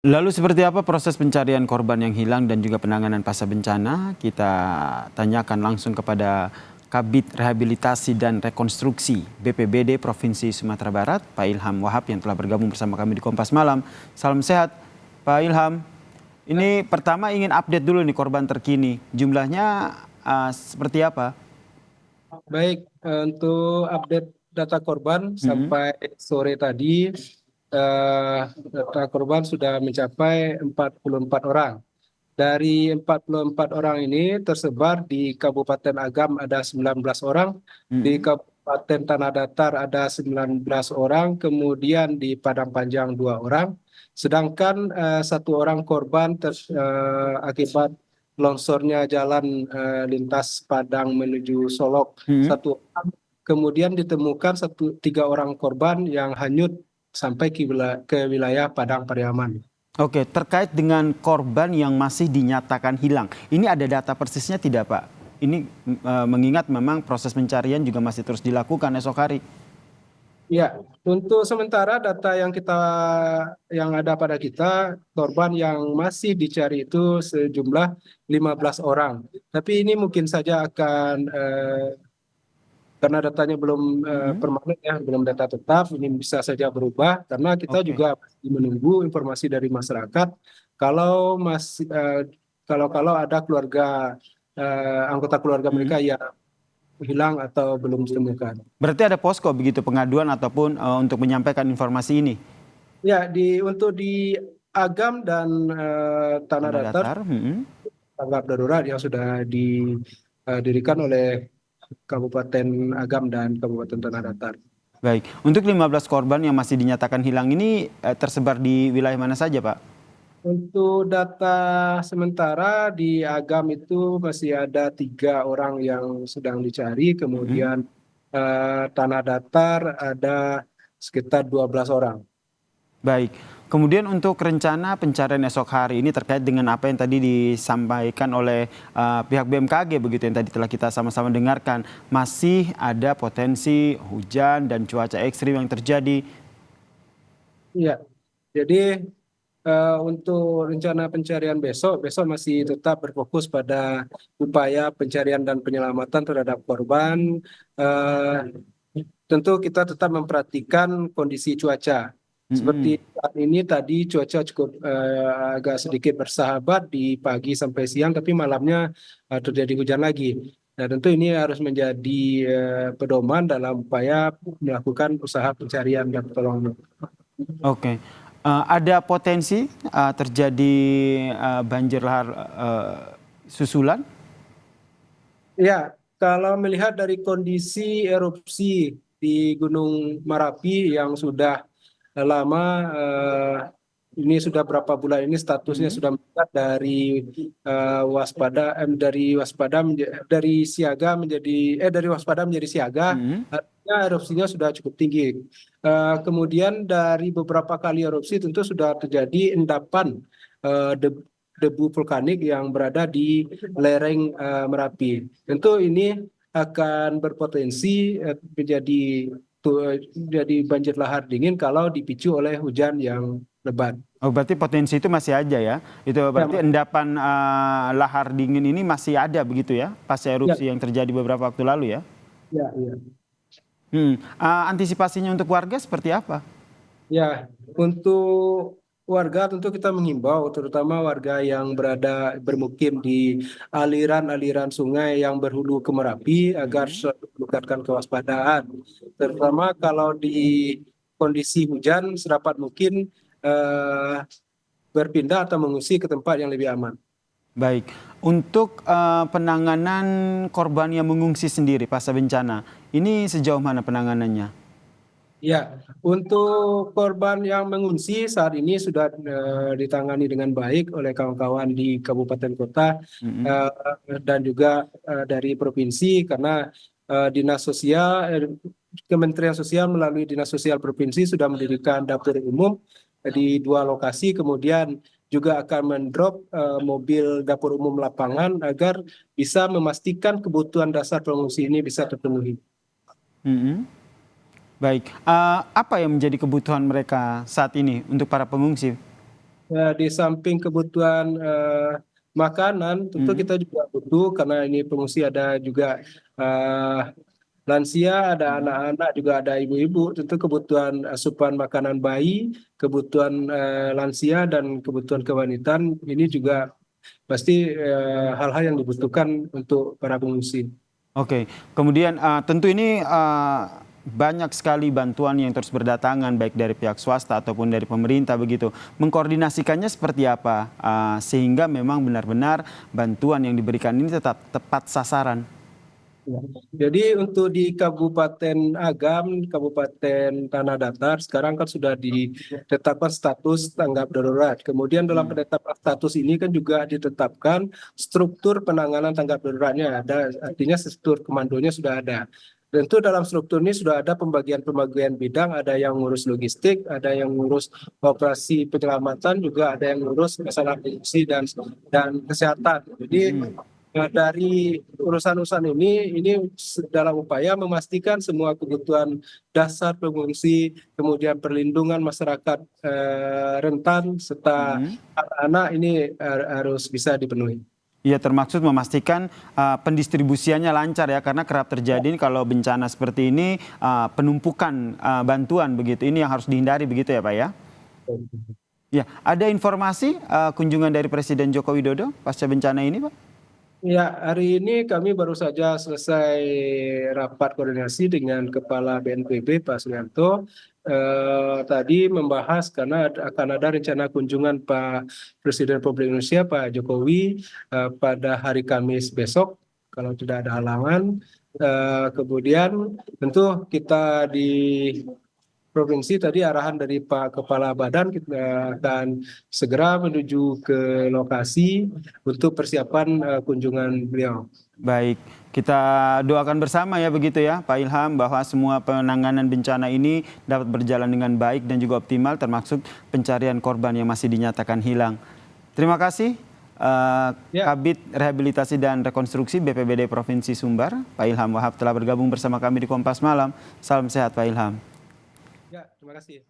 Lalu seperti apa proses pencarian korban yang hilang dan juga penanganan pasca bencana? Kita tanyakan langsung kepada Kabid Rehabilitasi dan Rekonstruksi BPBD Provinsi Sumatera Barat, Pak Ilham Wahab yang telah bergabung bersama kami di Kompas Malam. Salam sehat, Pak Ilham. Ini pertama ingin update dulu nih korban terkini. Jumlahnya seperti apa? Baik, untuk update data korban Mm-mm. sampai sore tadi, data korban sudah mencapai 44 orang. Dari 44 orang ini tersebar di Kabupaten Agam ada 19 orang, di Mm-mm. Kabupaten Tanah Datar ada 19 orang, kemudian di Padang Panjang 2 orang, sedangkan satu orang korban akibat longsornya jalan lintas Padang menuju Solok Mm-mm. satu orang. Kemudian ditemukan tiga orang korban yang hanyut sampai ke wilayah Padang Pariaman. Oke, terkait dengan korban yang masih dinyatakan hilang. Ini ada data persisnya tidak, Pak? Ini mengingat memang proses pencarian juga masih terus dilakukan esok hari. Ya, untuk sementara data yang ada pada kita, korban yang masih dicari itu sejumlah 15 orang. Tapi ini mungkin saja akan karena datanya belum Mm-mm. permanen ya, belum data tetap, ini bisa saja berubah karena kita Oke. juga masih menunggu informasi dari masyarakat kalau masih kalau ada anggota keluarga mereka Mm-mm. yang hilang atau belum ditemukan. Berarti ada posko begitu pengaduan ataupun untuk menyampaikan informasi ini. Ya, untuk di Agam dan Tanah Tanah Datar datar. Mm-mm. tanggap darurat yang sudah didirikan oleh Kabupaten Agam dan Kabupaten Tanah Datar. Baik. Untuk 15 korban yang masih dinyatakan hilang ini tersebar di wilayah mana saja, Pak? Untuk data sementara di Agam itu masih ada 3 orang yang sedang dicari, Mm-mm. kemudian Tanah Datar ada sekitar 12 orang. Baik. Kemudian untuk rencana pencarian esok hari ini terkait dengan apa yang tadi disampaikan oleh pihak BMKG begitu yang tadi telah kita sama-sama dengarkan, masih ada potensi hujan dan cuaca ekstrim yang terjadi. Iya, jadi untuk rencana pencarian besok masih tetap berfokus pada upaya pencarian dan penyelamatan terhadap korban. Eh, Tentu kita tetap memperhatikan kondisi cuaca. Mm-mm. Seperti saat ini tadi cuaca cukup agak sedikit bersahabat di pagi sampai siang, tapi malamnya terjadi hujan lagi. Nah, tentu ini harus menjadi pedoman dalam upaya melakukan usaha pencarian dan pertolongan. Oke. Ada potensi terjadi banjir lahar susulan? Ya, kalau melihat dari kondisi erupsi di Gunung Merapi yang sudah lama, ini sudah berapa bulan ini statusnya Mm-mm. sudah meningkat dari siaga dari waspada menjadi siaga, Mm-mm. artinya erupsinya sudah cukup tinggi. Kemudian dari beberapa kali erupsi tentu sudah terjadi endapan debu vulkanik yang berada di lereng Merapi. Tentu ini akan berpotensi jadi banjir lahar dingin kalau dipicu oleh hujan yang lebat. Oh, berarti potensi itu masih ada ya? Itu Ya, berarti endapan lahar dingin ini masih ada begitu ya? Pasca ya, erupsi yang terjadi beberapa waktu lalu ya? ya, ya. Antisipasinya untuk warga seperti apa? Ya, untuk warga tentu kita mengimbau, terutama warga yang bermukim di aliran-aliran sungai yang berhulu ke Merapi agar Mm-mm. selalu meningkatkan kewaspadaan. Terutama kalau di kondisi hujan, serapat mungkin eh, berpindah atau mengungsi ke tempat yang lebih aman. Baik, untuk penanganan korban yang mengungsi sendiri pasca bencana, ini sejauh mana penanganannya? Ya, untuk korban yang mengungsi saat ini sudah ditangani dengan baik oleh kawan-kawan di kabupaten kota Mm-mm. eh, dan juga dari provinsi karena dinas sosial, Kementerian Sosial melalui dinas sosial provinsi sudah mendirikan dapur umum di 2 lokasi, kemudian juga akan mendrop mobil dapur umum lapangan agar bisa memastikan kebutuhan dasar pengungsi ini bisa terpenuhi. Mm-mm. Baik, apa yang menjadi kebutuhan mereka saat ini untuk para pengungsi? di samping kebutuhan makanan, tentu kita juga butuh karena ini pengungsi ada juga eh, lansia, ada anak-anak, juga ada ibu-ibu. Tentu kebutuhan asupan makanan bayi, kebutuhan lansia dan kebutuhan kewanitaan ini juga pasti hal-hal yang dibutuhkan untuk para pengungsi. Oke, kemudian tentu ini banyak sekali bantuan yang terus berdatangan baik dari pihak swasta ataupun dari pemerintah begitu. Mengkoordinasikannya seperti apa sehingga memang benar-benar bantuan yang diberikan ini tetap tepat sasaran. Ya. Jadi untuk di Kabupaten Agam, Kabupaten Tanah Datar, sekarang kan sudah ditetapkan status tanggap darurat. Kemudian dalam penetapan status ini kan juga ditetapkan struktur penanganan tanggap daruratnya ada, artinya struktur komandonya sudah ada. Tentu dalam struktur ini sudah ada pembagian-pembagian bidang, ada yang ngurus logistik, ada yang ngurus operasi penyelamatan, juga ada yang ngurus masalah fungsi dan kesehatan. Jadi dari urusan-urusan ini dalam upaya memastikan semua kebutuhan dasar pengungsi, kemudian perlindungan masyarakat rentan serta anak-anak ini harus bisa dipenuhi. Iya, termaksud memastikan pendistribusiannya lancar ya, karena kerap terjadi kalau bencana seperti ini penumpukan bantuan begitu. Ini yang harus dihindari begitu ya Pak ya? Ya, ada informasi kunjungan dari Presiden Joko Widodo pasca bencana ini Pak? Ya, hari ini kami baru saja selesai rapat koordinasi dengan Kepala BNPB Pak Suyanto. Tadi membahas karena akan ada rencana kunjungan Pak Presiden Republik Indonesia Pak Jokowi pada hari Kamis besok kalau tidak ada halangan. Kemudian tentu kita di provinsi tadi arahan dari Pak Kepala Badan, kita akan segera menuju ke lokasi untuk persiapan kunjungan beliau. Baik, kita doakan bersama ya begitu ya Pak Ilham, bahwa semua penanganan bencana ini dapat berjalan dengan baik dan juga optimal, termasuk pencarian korban yang masih dinyatakan hilang. Terima kasih Kabid Rehabilitasi dan Rekonstruksi BPBD Provinsi Sumbar, Pak Ilham Wahab telah bergabung bersama kami di Kompas Malam. Salam sehat Pak Ilham. Ya, terima kasih.